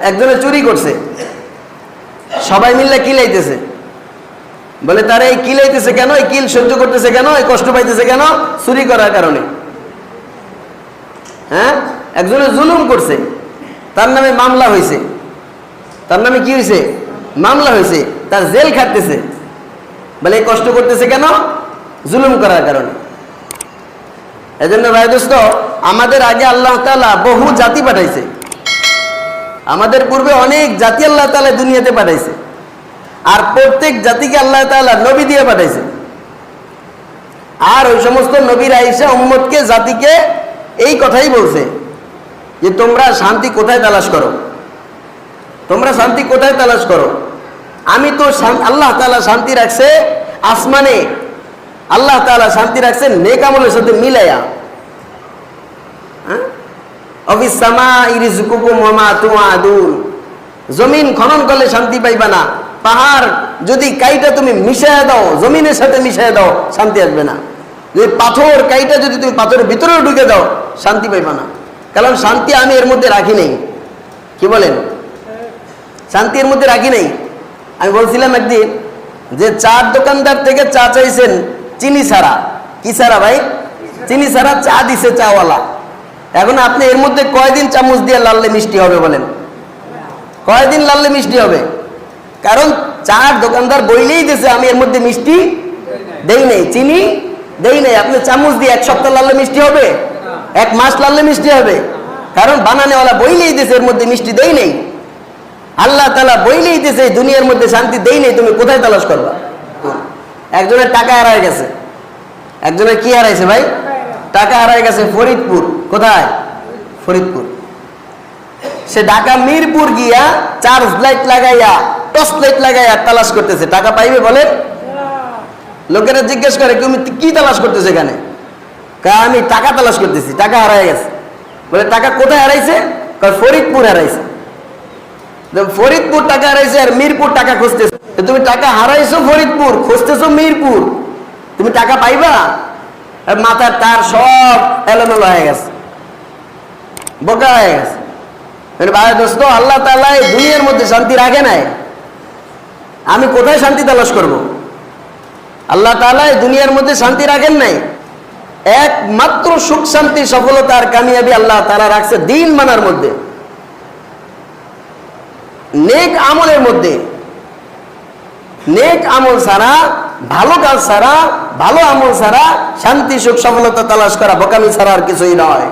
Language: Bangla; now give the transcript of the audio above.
একজনে চুরি করছে, সবাই মিললে কিলাইতেছে, বলে তারা এই কিলাইতেছে কেন, এই কিল সহ্য করতেছে কেন, এই কষ্ট পাইতেছে কেন? চুরি করার কারণে। হ্যাঁ, একজনে জুলুম করছে, তার নামে মামলা হয়েছে। তার নামে কি হয়েছে? মামলা হয়েছে, তার জেল খাটতেছে। বলে এই কষ্ট করতেছে কেন? জুলুম করার কারণে। এজন্য ভাই দোস্ত, আমাদের আগে আল্লাহ তাআলা বহু জাতি পাঠাইছে, আমাদের পূর্বে অনেক জাতি আল্লাহ তাআলা দুনিয়াতে পাঠাইছে, আর প্রত্যেক জাতিকে আল্লাহ তাআলা নবী দিয়ে পাঠাইছে। আর ওই সমস্ত নবীরা আইসা উম্মতকে, জাতিকে এই কথাই বলছে যে তোমরা শান্তি কোথায় তালাশ করো, তোমরা শান্তি কোথায় তালাশ করো? আমি তো আল্লাহ তাআলা শান্তি রাখছে আসমানে, আল্লাহ তাআলা শান্তি রাখছেন নেক আমলের সাথে মিলাইয়া। অফিস সামাই রিজকুকুম ওয়া মা তুআদুন, জমিন খনন করলে শান্তি পাইবা না, পাহাড় যদি কাইটা তুমি মিশায়া দাও, জমিনের সাথে মিশায়া দাও, শান্তি আসবে না। যদি পাথর কাইটা যদি তুমি পাথরের ভিতরেও ঢুকে দাও, শান্তি পাইবা না। কারণ শান্তি আমি এর মধ্যে রাখি নেই। কি বলেন? শান্তি এর মধ্যে রাখি নেই। আমি বলছিলাম একদিন যে চার দোকানদার থেকে চা চাইছেন চিনি ছাড়া। কি ছাড়া ভাই? চিনি ছাড়া চা দিছে চাওয়ালা। এখন আপনি এর মধ্যে কয়দিন চামচ দিয়ে লাললে মিষ্টি হবে বলেন? কয়দিন লাললে মিষ্টি হবে? কারণ চার দোকানদার বইলেই দিছে আমি এর মধ্যে মিষ্টি দেই নাই, চিনি দেই নাই। আপনি চামচ দিয়ে এক সপ্তাহ লাললে মিষ্টি হবে? এক মাস লাললে মিষ্টি হবে? কারণ বানানেওয়ালা বইলেই দিছে এর মধ্যে মিষ্টি দেই নেই। আল্লাহ তাআলা বইলেই দিছে দুনিয়ার মধ্যে শান্তি দেই নেই, তুমি কোথায় তালাশ করবা? একজনের টাকা হারায় গেছে। একজনের কি হারাইছে ভাই? টাকা হারায় গেছে ফরিদপুর। কোথায়? ফরিদপুর। সে ঢাকা মিরপুর গিয়া চার্জ লাইট লাগাইয়া, টর্চ লাইট লাগাইয়া তালাশ করতেছে। টাকা পাইবে বলেন? লোকেরা জিজ্ঞেস করে তুমি কি তালাশ করতেছে এখানে? আমি টাকা তালাশ করতেছি, টাকা হারায় গেছে। বলে টাকা কোথায় হারাইছে? ফরিদপুর হারাইছে। ফরিদপুর টাকা হারাইছে আর মিরপুর টাকা খুঁজতেছে। তুমি টাকা হারাইছো ফরিদপুর, খুঁজতেছো মিরপুর, তুমি টাকা পাইবা? মাথার তার সব এলোমেলো হয়ে গেছে, বোকা হয়ে গেছে। ভাই দোস্ত, আল্লাহ তাআলা এই দুনিয়ার মধ্যে শান্তি রাখে নাই, আমি কোথায় শান্তি তালাশ করব? আল্লাহ তাআলা এই দুনিয়ার মধ্যে শান্তি রাখেন নাই। একমাত্র সুখ শান্তি, সফলতা আর কামিয়াবি আল্লাহ তাআলা রাখছে দিন মানার মধ্যে, নেক আমলের মধ্যে। নেক আমল ছাড়া, ভালো কাজ ছাড়া, ভালো আমল ছাড়া শান্তি সুখ সফলতা তালাশ করা বোকামি ছাড়া আর কিছুই নয়।